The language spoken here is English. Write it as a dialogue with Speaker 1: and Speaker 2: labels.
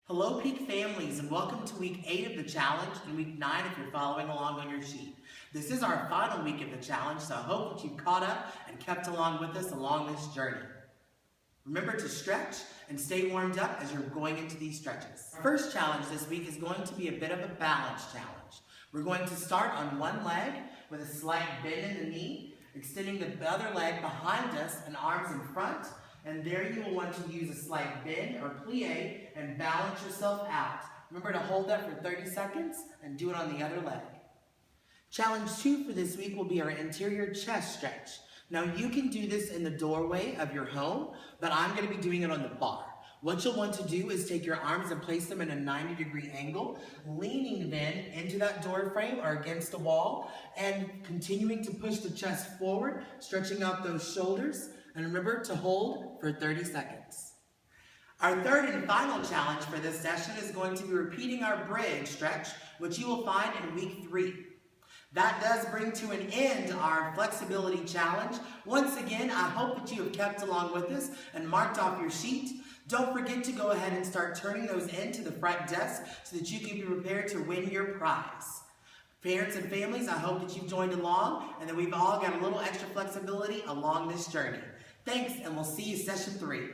Speaker 1: Hello Peak families and welcome to week 8 of the challenge and week 9 if you're following along on your sheet. This is our final week of the challenge, so I hope that you've caught up and kept along with us along this journey. Remember to stretch and stay warmed up as you're going into these stretches. Our first challenge this week is going to be a bit of a balance challenge. We're going to start on one leg with a slight bend in the knee, extending the other leg behind us and arms in front. And there you will want to use a slight bend or plie and balance yourself out. Remember to hold that for 30 seconds and do it on the other leg. Challenge 2 for this week will be our interior chest stretch. Now you can do this in the doorway of your home, but I'm going to be doing it on the bar. What you'll want to do is take your arms and place them in a 90-degree angle, leaning then into that door frame or against the wall, and continuing to push the chest forward, stretching out those shoulders. And remember to hold for 30 seconds. Our third and final challenge for this session is going to be repeating our bridge stretch, which you will find in week 3. That does bring to an end our flexibility challenge. Once again, I hope that you have kept along with us and marked off your sheet. Don't forget to go ahead and start turning those into the front desk so that you can be prepared to win your prize. Parents and families, I hope that you've joined along and that we've all got a little extra flexibility along this journey. Thanks, and we'll see you session 3.